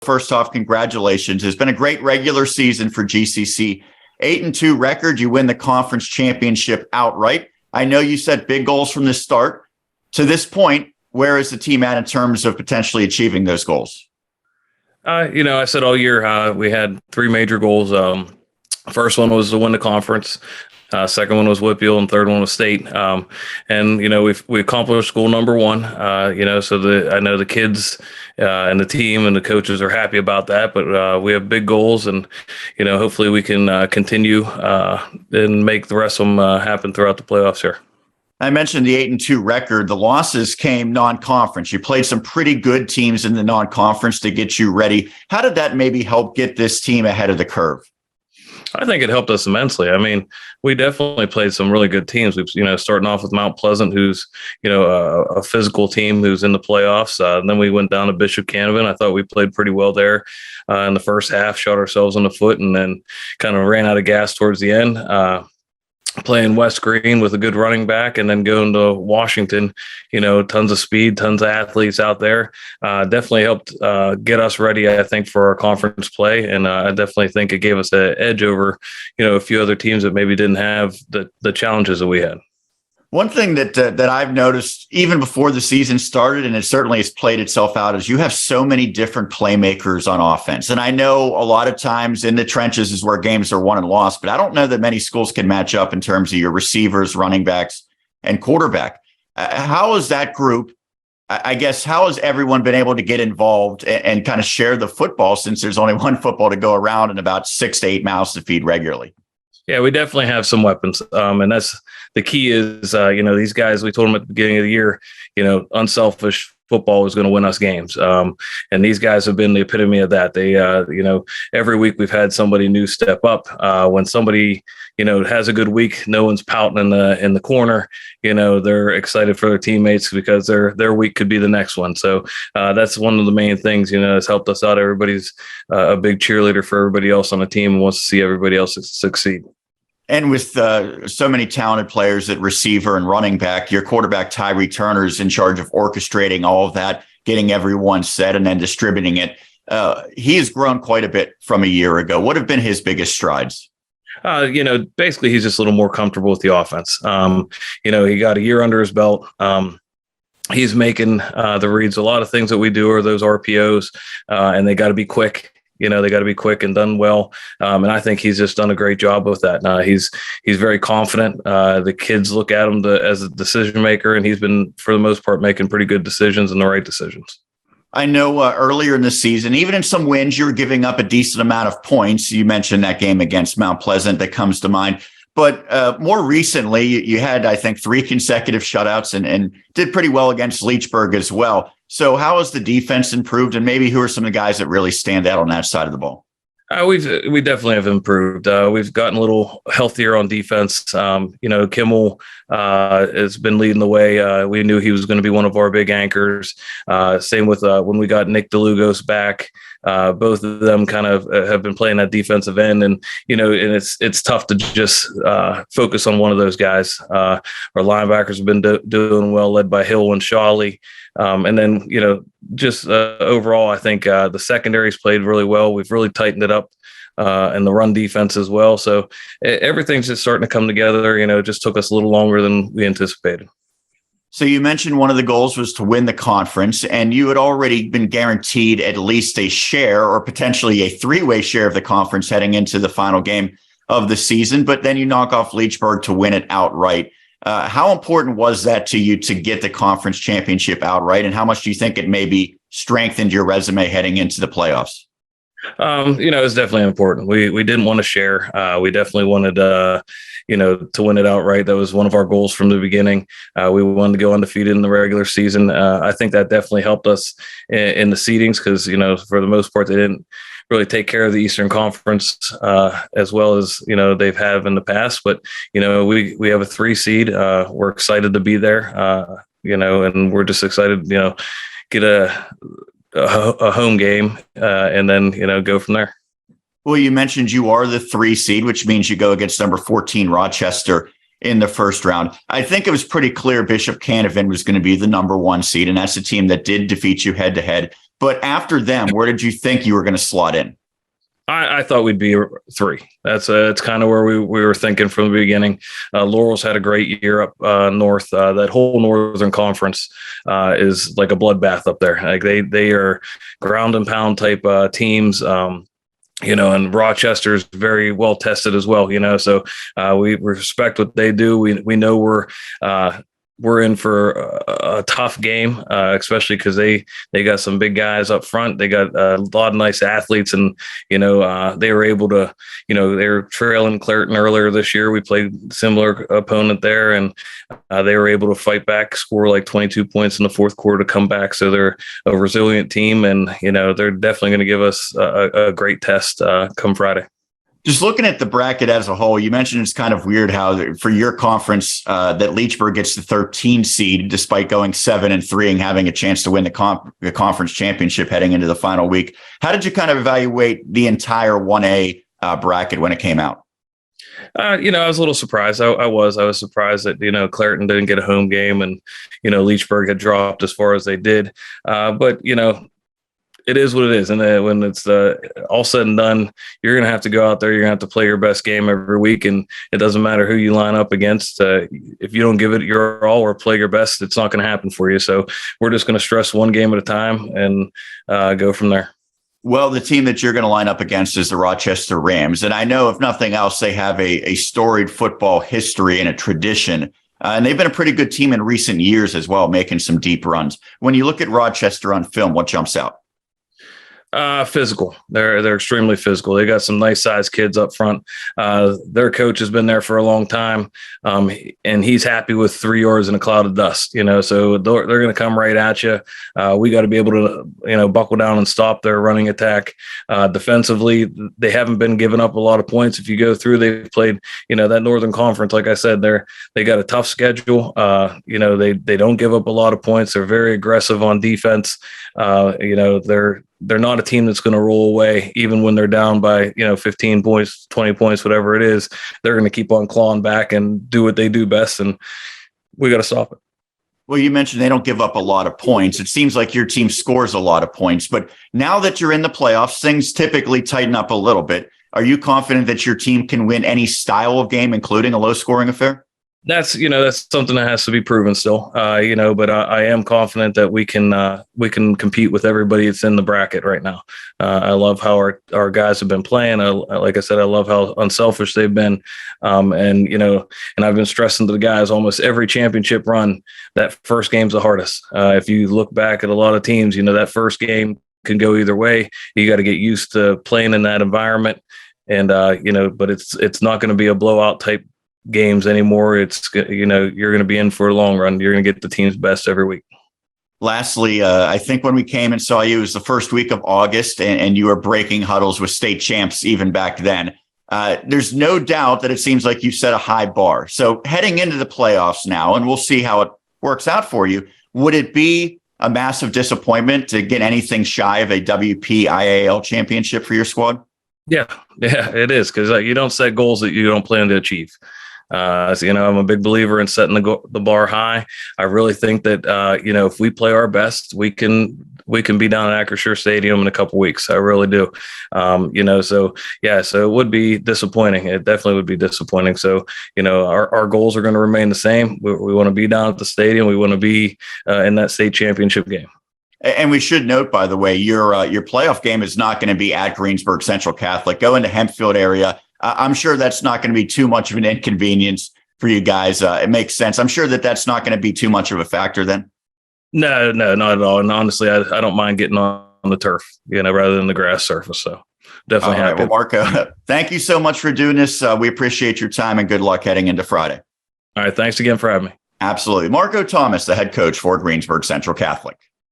First off, congratulations. It's been a great regular season for GCC. 8-2 record. You win the conference championship outright. I know you set big goals from the start. To this point, where is the team at in terms of potentially achieving those goals? I said all year we had three major goals. First one was to win the conference. Second one was WPIAL, and third one was state. We accomplished goal number one. I know the kids and the team and the coaches are happy about that. But we have big goals, and hopefully we can continue and make the rest of them happen throughout the playoffs here. I mentioned the 8-2 record. The losses came non-conference. You played some pretty good teams in the non-conference to get you ready. How did that maybe help get this team ahead of the curve? I think it helped us immensely. I mean, we definitely played some really good teams. We've, starting off with Mount Pleasant, who's, a physical team who's in the playoffs. And then we went down to Bishop Canevin. I thought we played pretty well there in the first half, shot ourselves in the foot, and then kind of ran out of gas towards the end. Playing West Green with a good running back, and then going to Washington, tons of speed, tons of athletes out there. Definitely helped get us ready, I think, for our conference play. And I definitely think it gave us an edge over, a few other teams that maybe didn't have the challenges that we had. One thing that I've noticed even before the season started, and it certainly has played itself out, is you have so many different playmakers on offense. And I know a lot of times in the trenches is where games are won and lost, but I don't know that many schools can match up in terms of your receivers, running backs, and quarterback. How is that group? I guess, how has everyone been able to get involved and kind of share the football, since there's only one football to go around and about 6 to 8 mouths to feed regularly? Yeah, we definitely have some weapons. And that's the key is, these guys, we told them at the beginning of the year, unselfish football was going to win us games. And these guys have been the epitome of that. They, every week we've had somebody new step up. When somebody, has a good week, no one's pouting in the corner. They're excited for their teammates because their week could be the next one. So that's one of the main things, has helped us out. Everybody's a big cheerleader for everybody else on the team and wants to see everybody else succeed. And with so many talented players at receiver and running back, your quarterback, Tyree Turner, is in charge of orchestrating all of that, getting everyone set and then distributing it. He has grown quite a bit from a year ago. What have been his biggest strides? Basically, he's just a little more comfortable with the offense. He got a year under his belt. He's making the reads. A lot of things that we do are those RPOs, and they got to be quick. They got to be quick and done well. And I think he's just done a great job with that. He's very confident. The kids look at him as a decision maker, and he's been, for the most part, making pretty good decisions and the right decisions. I know earlier in the season, even in some wins, you were giving up a decent amount of points. You mentioned that game against Mount Pleasant that comes to mind. But more recently, you had, I think, 3 consecutive shutouts and did pretty well against Leechburg as well. So how has the defense improved, and maybe who are some of the guys that really stand out on that side of the ball? We definitely have improved. We've gotten a little healthier on defense. Kimmel has been leading the way. We knew he was going to be one of our big anchors. Same with when we got Nick DeLugos back. Both of them kind of have been playing that defensive end, and it's tough to just focus on one of those guys. Our linebackers have been doing well, led by Hill and Shawley. And then, overall, I think the secondary's played really well. We've really tightened it up and the run defense as well. So everything's just starting to come together. It just took us a little longer than we anticipated. So you mentioned one of the goals was to win the conference, and you had already been guaranteed at least a share or potentially a 3-way share of the conference heading into the final game of the season. But then you knock off Leechburg to win it outright. How important was that to you to get the conference championship outright, and how much do you think it maybe strengthened your resume heading into the playoffs? It's definitely important. We didn't want to share. We definitely wanted, to win it outright. That was one of our goals from the beginning. We wanted to go undefeated in the regular season. I think that definitely helped us in the seedings because, for the most part, they didn't really take care of the Eastern Conference as well as, they've have in the past. But, we have a 3 seed. We're excited to be there, and we're just excited, get a home game and then, go from there. Well, you mentioned you are the 3 seed, which means you go against number 14 Rochester in the first round. I think it was pretty clear Bishop Canevin was going to be the number 1 seed, and that's the team that did defeat you head to head. But after them, where did you think you were going to slot in? I thought we'd be 3. It's kind of where we were thinking from the beginning. Laurel's had a great year up north. That whole Northern Conference is like a bloodbath up there. Like they are ground and pound type teams. And Rochester's very well tested as well. So we respect what they do. We know we're in for a tough game, especially because they got some big guys up front. They got a lot of nice athletes, and they were able to, they were trailing Clairton earlier this year. We played a similar opponent there, and they were able to fight back, score like 22 points in the fourth quarter to come back. So they're a resilient team, and they're definitely going to give us a great test come Friday. Just looking at the bracket as a whole, you mentioned it's kind of weird how for your conference that Leechburg gets the 13 seed despite going 7-3 and having a chance to win the conference championship heading into the final week. How did you kind of evaluate the entire 1A bracket when it came out? I was a little surprised. I was surprised that, Clairton didn't get a home game and, Leechburg had dropped as far as they did. But it is what it is. And when it's all said and done, you're going to have to go out there. You're going to have to play your best game every week. And it doesn't matter who you line up against. If you don't give it your all or play your best, it's not going to happen for you. So we're just going to stress one game at a time and go from there. Well, the team that you're going to line up against is the Rochester Rams. And I know, if nothing else, they have a storied football history and a tradition. And they've been a pretty good team in recent years as well, making some deep runs. When you look at Rochester on film, what jumps out? Physical. They're extremely physical. They got some nice sized kids up front. Their coach has been there for a long time. And he's happy with 3 yards in a cloud of dust, so they're going to come right at you. We got to be able to, buckle down and stop their running attack. Defensively, they haven't been giving up a lot of points. If you go through, they've played, that Northern Conference, like I said, they got a tough schedule. They don't give up a lot of points. They're very aggressive on defense. They're not a team that's going to roll away, even when they're down by, 15 points, 20 points, whatever it is. They're going to keep on clawing back and do what they do best, and we got to stop it. Well, you mentioned they don't give up a lot of points. It seems like your team scores a lot of points, but now that you're in the playoffs, things typically tighten up a little bit. Are you confident that your team can win any style of game, including a low-scoring affair? That's something that has to be proven still, but I am confident that we can compete with everybody that's in the bracket right now. I love how our guys have been playing. Like I said, I love how unselfish they've been. And I've been stressing to the guys almost every championship run, that first game's the hardest. If you look back at a lot of teams, that first game can go either way. You got to get used to playing in that environment. And, but it's not going to be a blowout type games anymore. It's you're going to be in for a long run. You're going to get the team's best every week. Lastly, I think when we came and saw you, it was the first week of August, and you were breaking huddles with state champs even back then. There's no doubt that it seems like you set a high bar. So heading into the playoffs now, and we'll see how it works out for you, would it be a massive disappointment to get anything shy of a WPIAL championship for your squad? Yeah, it is, because you don't set goals that you don't plan to achieve. I'm a big believer in setting the bar high. I really think that, if we play our best, we can be down at Acrisure Stadium in a couple weeks. I really do. So it would be disappointing. It definitely would be disappointing. So, our goals are going to remain the same. We want to be down at the stadium. We want to be in that state championship game. And we should note, by the way, your playoff game is not going to be at Greensburg Central Catholic. Go into Hempfield area. I'm sure that's not going to be too much of an inconvenience for you guys. It makes sense. I'm sure that's not going to be too much of a factor then. No, not at all. And honestly, I don't mind getting on the turf, rather than the grass surface. So definitely happy. Well, Marko, thank you so much for doing this. We appreciate your time, and good luck heading into Friday. All right. Thanks again for having me. Absolutely. Marko Thomas, the head coach for Greensburg Central Catholic.